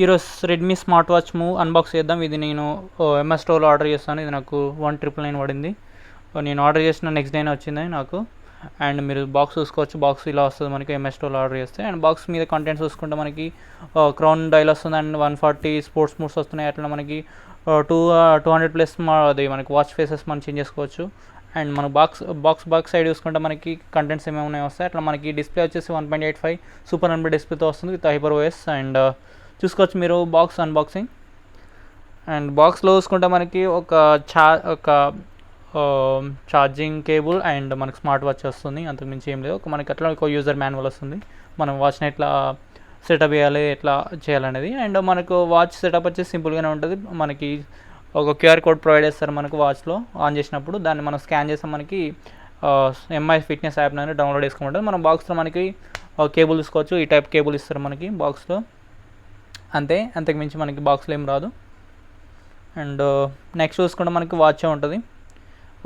ఈరోజు Redmi smart watch move unbox చేద్దాం. ఇది నేను ఎంఎస్ స్టోర్లో ఆర్డర్ చేస్తాను. ఇది నాకు 1999 పడింది. నేను ఆర్డర్ చేసిన నెక్స్ట్ డేనే వచ్చింది నాకు. అండ్ మీరు బాక్స్ చూసుకోవచ్చు. బాక్స్ ఇలా వస్తుంది మనకి ఎంఎస్ స్టోర్లో ఆర్డర్ చేస్తే. అండ్ బాక్స్ మీద కంటెంట్స్ చూసుకుంటే మనకి క్రౌన్ డైల్ వస్తుంది అండ్ 140 స్పోర్ట్స్ మోడ్స్ వస్తున్నాయి. అట్లా మనకి 200+ అది మనకి వాచ్ ఫేసెస్ మనం చేంజ్ చేసుకోవచ్చు. అండ్ మన బాక్స్ సైడ్ చూసుకుంటే మనకి కంటెంట్స్ ఏమేమి ఉన్నాయో వస్తాయి. అట్లా మనకి డిస్ప్లే వచ్చేసి 1.85 సూపర్ AMOLED డిస్ప్లేతో వస్తుంది విత్ హైపర్ ఓఎస్. అండ్ చూసుకోవచ్చు మీరు బాక్స్ అన్బాక్సింగ్. అండ్ బాక్స్లో చూసుకుంటే మనకి ఒక ఛార్జింగ్ కేబుల్ అండ్ మనకి స్మార్ట్ వాచ్ వస్తుంది. అంతకుమించి ఏం లేదు. మనకి అట్లా ఒక యూజర్ మాన్యువల్ వస్తుంది, మనం వాచ్ని ఎట్లా సెటప్ చేయాలి, ఎట్లా చేయాలనేది. అండ్ మనకు వాచ్ సెటప్ వచ్చేసి సింపుల్గానే ఉంటుంది. మనకి ఒక QR కోడ్ ప్రొవైడ్ చేస్తారు మనకు వాచ్లో ఆన్ చేసినప్పుడు. దాన్ని మనం స్కాన్ చేస్తే మనకి MI ఫిట్నెస్ యాప్ అనేది డౌన్లోడ్ చేసుకుంటుంది. మనం బాక్స్లో మనకి కేబుల్ తీసుకోవచ్చు. ఈ టైప్ కేబుల్ ఇస్తారు మనకి బాక్స్లో. అంతకు మించి మనకి బాక్స్లో ఏం రాదు. అండ్ నెక్స్ట్ చూసుకుంటే మనకి వాచ్ ఉంటుంది.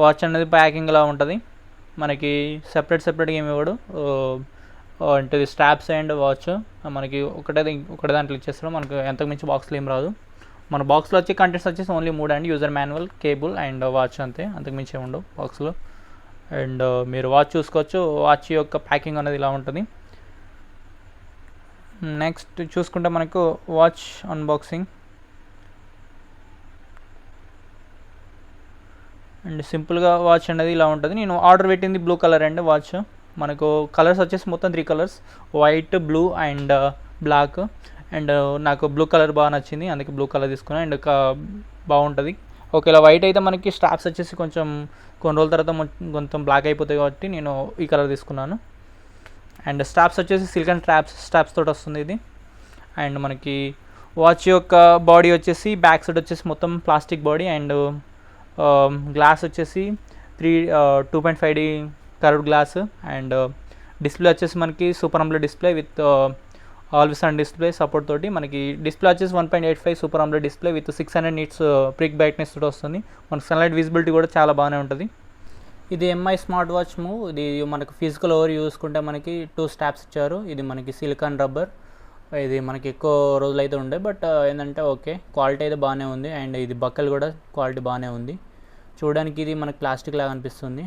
వాచ్ అనేది ప్యాకింగ్ ఇలా ఉంటుంది. మనకి సెపరేట్గా ఏమి ఇవ్వడు. అంటే స్ట్రాప్స్ అండ్ వాచ్ మనకి ఒకటే దాంట్లో ఇచ్చేస్తాడు. మనకు ఎంతకు మించి బాక్స్లో ఏం రాదు. మన బాక్స్లో వచ్చే కంటెంట్స్ వచ్చేసి only 3 and user manual, cable and watch. అంతకు మించి ఏమి ఉండవు బాక్స్లో. అండ్ మీరు వాచ్ చూసుకోవచ్చు. వాచ్ యొక్క ప్యాకింగ్ అనేది ఇలా ఉంటుంది. నెక్స్ట్ చూసుకుంటే మనకు వాచ్ అన్బాక్సింగ్. అండ్ సింపుల్గా వాచ్ అనేది ఇలా ఉంటుంది. నేను ఆర్డర్ పెట్టింది బ్లూ కలర్ అండి వాచ్. మనకు కలర్స్ వచ్చేసి మొత్తం 3 colours, white, blue and black. And నాకు బ్లూ కలర్ బాగా నచ్చింది, అందుకే బ్లూ కలర్ తీసుకున్నాను. అండ్ బాగుంటుంది. ఒకవేళ వైట్ అయితే మనకి స్ట్రాప్స్ వచ్చేసి కొంచెం కొన్ని రోజుల తర్వాత కొంచెం బ్లాక్ అయిపోతాయి కాబట్టి నేను ఈ కలర్ తీసుకున్నాను. అండ్ స్ట్రాప్స్ వచ్చేసి సిలికాన్ స్ట్రాప్స్ తోటి వస్తుంది ఇది. అండ్ మనకి వాచ్ యొక్క బాడీ వచ్చేసి బ్యాక్ సైడ్ వచ్చేసి మొత్తం ప్లాస్టిక్ బాడీ. అండ్ గ్లాస్ వచ్చేసి 2.5D curved glass. And display వచ్చేసి మనకి super AMOLED display with always on display support తోటి. మనకి డిస్ప్లే వచ్చేసి 1.85 super AMOLED display with 600 nits prick brightness తోటి వస్తుంది. మనకి సన్లైట్ విజిబిలిటీ కూడా చాలా బాగానే ఉంటుంది. ఇది MI స్మార్ట్ వాచ్ మూవ్. ఇది మనకు ఫిజికల్ ఓవర్ చూసుకుంటే మనకి 2 స్ట్రాప్స్ ఇచ్చారు. ఇది మనకి సిలికాన్ రబ్బర్. ఇది మనకి ఎక్కువ రోజులు అయితే ఉండే, బట్ ఏంటంటే ఓకే క్వాలిటీ అయితే బాగానే ఉంది. అండ్ ఇది బక్కలు కూడా క్వాలిటీ బాగానే ఉంది. చూడడానికి ఇది మనకి ప్లాస్టిక్ లాగా అనిపిస్తుంది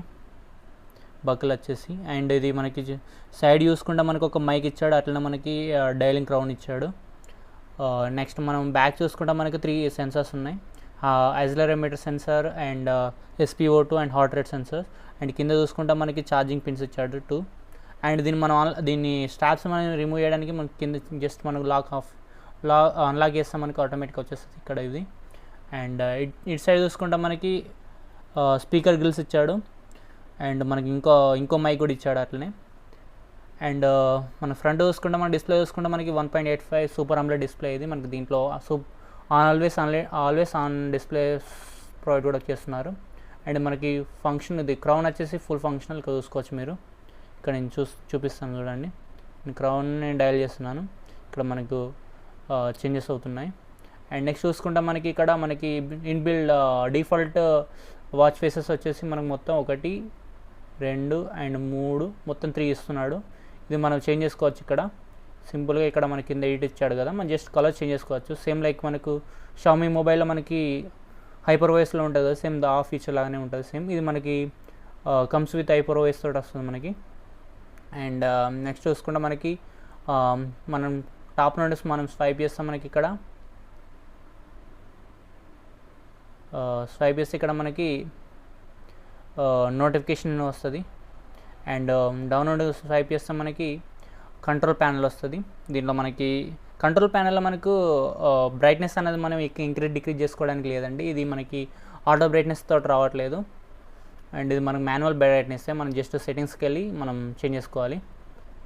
బక్కలు వచ్చేసి. అండ్ ఇది మనకి సైడ్ చూసుకుంటే మనకు ఒక మైక్ ఇచ్చాడు, అట్లనే మనకి డైలింగ్ క్రౌన్ ఇచ్చాడు. నెక్స్ట్ మనం బ్యాక్ చూసుకుంటే మనకి 3 సెన్సార్స్ ఉన్నాయి. Accelerometer censor and SpO2 and heart rate censor. And కింద చూసుకుంటే మనకి ఛార్జింగ్ పిన్స్ ఇచ్చాడు 2. అండ్ దీన్ని స్ట్రాప్స్ మనం రిమూవ్ చేయడానికి మనకి కింద జస్ట్ మనకు అన్లాక్ చేస్తే మనకి ఆటోమేటిక్గా వచ్చేస్తుంది ఇక్కడ ఇది. అండ్ ఇటు సైడ్ చూసుకుంటే మనకి స్పీకర్ గ్రిల్స్ ఇచ్చాడు. అండ్ మనకి ఇంకో మైక్ కూడా ఇచ్చాడు అట్లనే. అండ్ మన ఫ్రంట్ చూసుకుంటే మన డిస్ప్లే చూసుకుంటే మనకి 1.85 సూపర్ AMOLED డిస్ప్లే. ఇది మనకి దీంట్లో ఆల్వేస్ ఆన్ డిస్ప్లే ప్రొవైడ్ కూడా చేస్తున్నారు. అండ్ మనకి ఫంక్షన్ ఇది క్రౌన్ వచ్చేసి ఫుల్ ఫంక్షనల్ ఇక్కడ చూసుకోవచ్చు మీరు. ఇక్కడ నేను చూపిస్తాను చూడండి. నేను క్రౌన్ని డయల్ చేస్తున్నాను. ఇక్కడ మనకు చేంజెస్ అవుతున్నాయి. అండ్ నెక్స్ట్ చూసుకుంటే మనకి ఇక్కడ మనకి ఇన్బిల్డ్ డిఫాల్ట్ వాచ్ ఫేసెస్ వచ్చేసి మనకు మొత్తం 1, 2 అండ్ 3 మొత్తం 3 ఇస్తున్నాడు. ఇది మనం చేంజ్ చేసుకోవచ్చు ఇక్కడ సింపుల్గా. ఇక్కడ మనకి కింద ఎడిట్ ఇచ్చాడు కదా, మనం జస్ట్ కలర్ చేంజ్ చేసుకోవచ్చు. సేమ్ లైక్ మనకు షామీ మొబైల్లో మనకి హైపర్ ఓఎస్లో ఉంటుంది కదా, సేమ్ ఆ ఫీచర్ లాగానే ఉంటుంది సేమ్. ఇది మనకి కమ్స్ విత్ హైపర్ ఓఎస్ తోటి వస్తుంది మనకి. అండ్ నెక్స్ట్ చూసుకుంటే మనకి మనం టాప్ నుండి మనం స్వైప్ చేస్తాం. మనకి ఇక్కడ స్వైప్ చేస్తే ఇక్కడ మనకి నోటిఫికేషన్ వస్తుంది. అండ్ డౌన్ నుండి స్వైప్ చేస్తే మనకి కంట్రోల్ ప్యానల్ వస్తుంది. దీంట్లో మనకి కంట్రోల్ ప్యానల్లో మనకు బ్రైట్నెస్ అనేది మనం డిక్రీజ్ చేసుకోవడానికి లేదండి. ఇది మనకి ఆటో బ్రైట్నెస్ తోటి రావట్లేదు. అండ్ ఇది మనకు మాన్యువల్ బ్రైట్నెస్. మనం జస్ట్ సెట్టింగ్స్కి వెళ్ళి మనం చేంజ్ చేసుకోవాలి.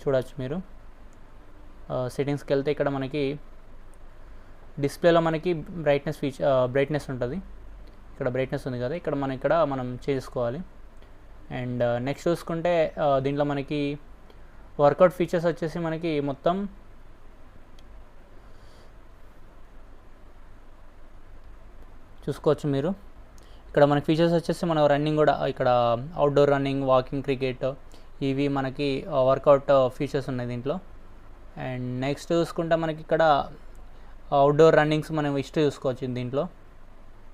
చూడవచ్చు మీరు సెట్టింగ్స్కి వెళ్తే ఇక్కడ మనకి డిస్ప్లేలో మనకి బ్రైట్నెస్ ఉంటుంది. ఇక్కడ బ్రైట్నెస్ ఉంది కదా, ఇక్కడ మనం చేసుకోవాలి. అండ్ నెక్స్ట్ చూసుకుంటే దీంట్లో మనకి వర్కౌట్ ఫీచర్స్ వచ్చేసి మనకి మొత్తం చూసుకోవచ్చు మీరు. ఇక్కడ మనకి ఫీచర్స్ వచ్చేసి మన రన్నింగ్ కూడా, ఇక్కడ అవుట్డోర్ రన్నింగ్, వాకింగ్, క్రికెట్, ఇవి మనకి వర్కౌట్ ఫీచర్స్ ఉన్నాయి దీంట్లో. అండ్ నెక్స్ట్ చూసుకుంటే మనకి ఇక్కడ అవుట్డోర్ రన్నింగ్స్ మనం హిస్టరీ చూసుకోవచ్చు దీంట్లో.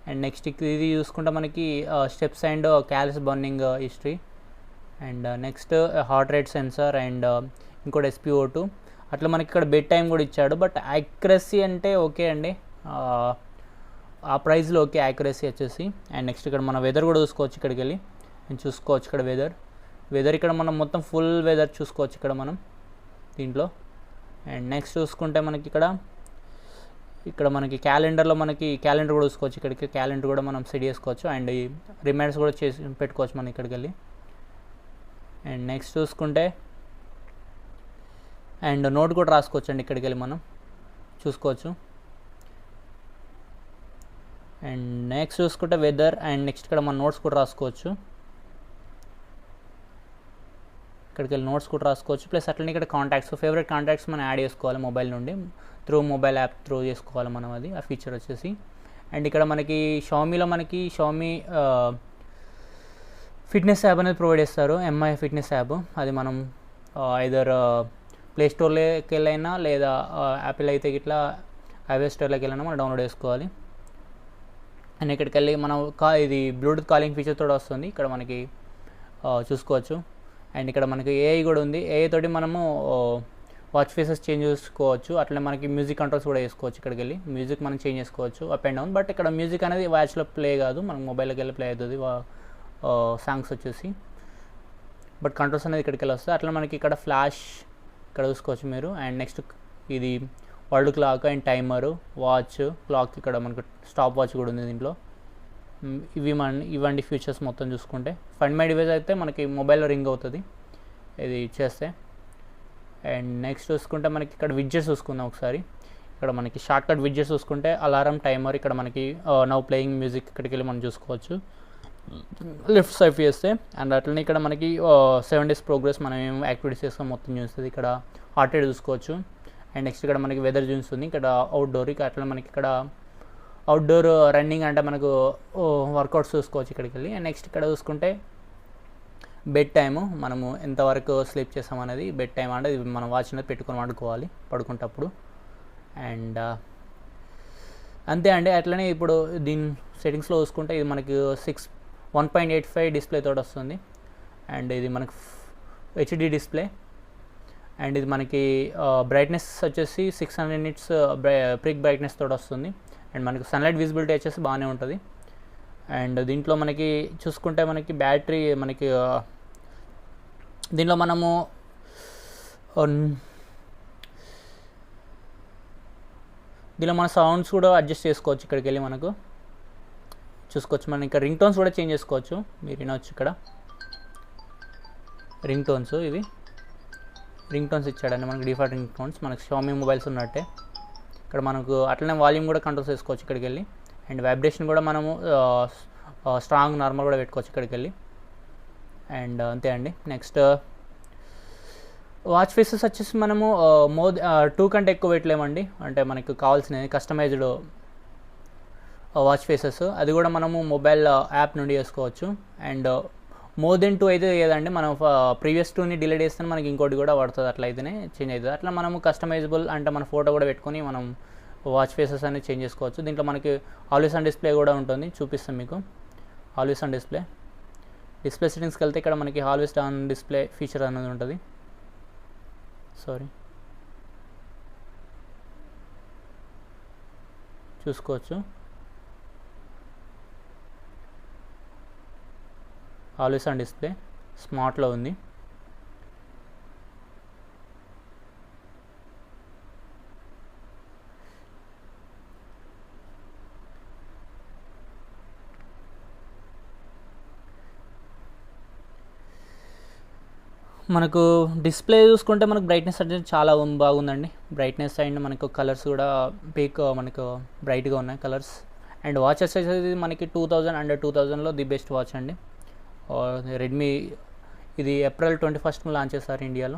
అండ్ నెక్స్ట్ ఇది చూసుకుంటే మనకి steps and calories burning history. And next heart rate censor and ఇంకోటి SpO2. అట్లా మనకి ఇక్కడ బెడ్ టైం కూడా ఇచ్చాడు. బట్ యాక్యురసీ అంటే ఓకే అండి, ఆ ప్రైస్లో ఓకే యాక్యురసీ వచ్చేసి. అండ్ నెక్స్ట్ ఇక్కడ మన వెదర్ కూడా చూసుకోవచ్చు. ఇక్కడికి వెళ్ళి నేను చూసుకోవచ్చు ఇక్కడ వెదర్ ఇక్కడ మనం మొత్తం ఫుల్ వెదర్ చూసుకోవచ్చు ఇక్కడ మనం దీంట్లో. అండ్ నెక్స్ట్ చూసుకుంటే మనకి ఇక్కడ మనకి క్యాలెండర్లో మనకి క్యాలెండర్ కూడా చూసుకోవచ్చు. ఇక్కడికి క్యాలెండర్ కూడా మనం సెట్ చేసుకోవచ్చు. అండ్ ఈ రిమైండర్స్ కూడా చేసి పెట్టుకోవచ్చు మనం ఇక్కడికి వెళ్ళి. అండ్ నెక్స్ట్ చూసుకుంటే అండ్ నోట్ కూడా రాసుకోవచ్చు అండి ఇక్కడికి వెళ్ళి మనం చూసుకోవచ్చు. అండ్ నెక్స్ట్ చూసుకుంటే వెదర్ అండ్ నెక్స్ట్ ఇక్కడ మన నోట్స్ కూడా రాసుకోవచ్చు. ఇక్కడికి వెళ్ళి నోట్స్ కూడా రాసుకోవచ్చు. ప్లస్ అట్లనే ఇక్కడ కాంటాక్ట్స్, ఫేవరెట్ కాంటాక్ట్స్ మనం యాడ్ చేసుకోవాలి మొబైల్ నుండి, త్రూ మొబైల్ యాప్ త్రూ చేసుకోవాలి మనం అది, ఆ ఫీచర్ వచ్చేసి. అండ్ ఇక్కడ మనకి షామీలో మనకి షామీ ఫిట్నెస్ యాప్ అనేది ప్రొవైడ్ చేస్తారు, MI ఫిట్నెస్ యాప్. అది మనం ఐదర్ ప్లే స్టోర్లోకి వెళ్ళైనా లేదా యాపిల్ అయితే ఇట్లా iOS స్టోర్లోకి వెళ్ళినా మనం డౌన్లోడ్ చేసుకోవాలి. అండ్ ఇక్కడికి వెళ్ళి మనం ఇది బ్లూటూత్ కాలింగ్ ఫీచర్ తోటి వస్తుంది ఇక్కడ మనకి చూసుకోవచ్చు. అండ్ ఇక్కడ మనకి AI కూడా ఉంది. AI తోటి మనము వాచ్ ఫేసెస్ చేంజ్ చేసుకోవచ్చు. అట్లనే మనకి మ్యూజిక్ కంట్రోల్స్ కూడా చేసుకోవచ్చు. ఇక్కడికి వెళ్ళి మ్యూజిక్ మనం చేంజ్ చేసుకోవచ్చు అప్ అండ్ డౌన్. బట్ ఇక్కడ మ్యూజిక్ అనేది వాచ్లో ప్లే కాదు, మనం మొబైల్కి వెళ్ళి ప్లే అవుతుంది సాంగ్స్ వచ్చేసి. బట్ కంట్రోల్స్ అనేది ఇక్కడికి వెళ్ళి వస్తుంది. అట్లా మనకి ఇక్కడ ఫ్లాష్ ఇక్కడ చూసుకోవచ్చు మీరు. అండ్ నెక్స్ట్ ఇది world clock and timer, watch, clock, ఇక్కడ మనకు స్టాప్ వాచ్ కూడా ఉంది దీంట్లో. ఇవంటి ఫీచర్స్ మొత్తం చూసుకుంటే ఫైండ్ మై డివైస్ అయితే మనకి మొబైల్లో రింగ్ అవుతుంది ఇది చేస్తే. అండ్ నెక్స్ట్ చూసుకుంటే మనకి ఇక్కడ విడ్జెట్స్ చూసుకుందాం ఒకసారి. ఇక్కడ మనకి షార్ట్ కట్ విడ్జెట్స్ చూసుకుంటే అలారం, టైమర్, ఇక్కడ మనకి నౌ ప్లేయింగ్ మ్యూజిక్ ఇక్కడికి వెళ్ళి మనం చూసుకోవచ్చు లెఫ్ట్ సైడ్ చేస్తే. అండ్ అట్లనే ఇక్కడ మనకి 7 days ప్రోగ్రెస్, మనం ఏం యాక్టివిటీస్ చేస్తాం మొత్తం చూస్తుంది. ఇక్కడ హార్ట్ రేట్ చూసుకోవచ్చు. అండ్ నెక్స్ట్ ఇక్కడ మనకి వెదర్ చూస్తుంది. ఇక్కడ అవుట్డోర్, అట్లా మనకి ఇక్కడ అవుట్డోర్ రన్నింగ్ అంటే మనకు వర్కౌట్స్ చూసుకోవచ్చు ఇక్కడికి వెళ్ళి. అండ్ నెక్స్ట్ ఇక్కడ చూసుకుంటే బెడ్ టైము, మనము ఎంతవరకు స్లీప్ చేస్తాం అనేది బెడ్ టైం అంటే మనం వాచ్ అనేది పెట్టుకొని వండుకోవాలి పడుకుంటప్పుడు. అండ్ అంతే అండి. అట్లనే ఇప్పుడు దీని సెట్టింగ్స్లో చూసుకుంటే ఇది మనకి 1.85 డిస్ప్లే తోటి వస్తుంది. అండ్ ఇది మనకు HD డిస్ప్లే. అండ్ ఇది మనకి బ్రైట్నెస్ వచ్చేసి 600 nits ప్రిక్ బ్రైట్నెస్ తోటి వస్తుంది. అండ్ మనకి సన్లైట్ విజిబిలిటీ వచ్చేసి బాగానే ఉంటుంది. అండ్ దీంట్లో మనకి చూసుకుంటే మనకి బ్యాటరీ మనకి దీంట్లో మనము దీనిలో మన సౌండ్స్ కూడా అడ్జస్ట్ చేసుకోవచ్చు. ఇక్కడికి వెళ్ళి మనకు చూసుకోవచ్చు. మనం ఇక్కడ రింగ్ టోన్స్ కూడా చేంజ్ చేసుకోవచ్చు. మీరు వినవచ్చు ఇక్కడ రింగ్ టోన్స్, ఇవి రింగ్ టోన్స్ ఇచ్చాడండి మనకి డిఫాల్ట్ రింగ్ టోన్స్, మనకి షామీ మొబైల్స్ ఉన్నట్టే. ఇక్కడ మనకు అట్లనే వాల్యూమ్ కూడా కంట్రోల్ చేసుకోవచ్చు ఇక్కడికి వెళ్ళి. అండ్ వైబ్రేషన్ కూడా మనము స్ట్రాంగ్, నార్మల్ కూడా పెట్టుకోవచ్చు ఇక్కడికి వెళ్ళి. అండ్ అంతే అండి. నెక్స్ట్ వాచ్ ఫేసెస్ వచ్చేసి మనము 2 కంటే ఎక్కువ పెట్టలేమండి. అంటే మనకు కావాల్సినవి కస్టమైజ్డ్ వాచ్ ఫేసెస్, అది కూడా మనము మొబైల్ యాప్ నుండి చేసుకోవచ్చు. అండ్ మోర్ దెన్ 2 అయితే లేదండి, మనం ప్రీవియస్ 2ని డిలీట్ చేస్తే మనకి ఇంకోటి కూడా పడుతుంది, అట్లా అయితేనే చేంజ్ అవుతుంది. అట్లా మనము కస్టమైజబుల్ అంటే మన ఫోటో కూడా పెట్టుకొని మనం వాచ్ ఫేసెస్ అనేది చేంజ్ చేసుకోవచ్చు. దీంట్లో మనకి ఆల్వేస్ ఆన్ డిస్ప్లే కూడా ఉంటుంది, చూపిస్తాం మీకు. ఆల్వేస్ ఆన్ డిస్ప్లే సెట్టింగ్స్కి వెళ్తే ఇక్కడ మనకి ఆల్వేస్ ఆన్ డిస్ప్లే ఫీచర్ అనేది ఉంటుంది. చూసుకోవచ్చు. ఆల్వేస్ ఆన్ డిస్ప్లే స్మార్ట్లో ఉంది. మనకు డిస్ప్లే చూసుకుంటే మనకు బ్రైట్నెస్ అనేది చాలా బాగుందండి. బ్రైట్నెస్ అండ్ మనకు కలర్స్ కూడా మనకు బ్రైట్గా ఉన్నాయి కలర్స్. అండ్ వాచ్ వచ్చేసి మనకి 2000 అండర్ 2000లో ది బెస్ట్ వాచ్ అండి. రెడ్మీ ఇది April 21 లాంచ్ చేస్తారు ఇండియాలో.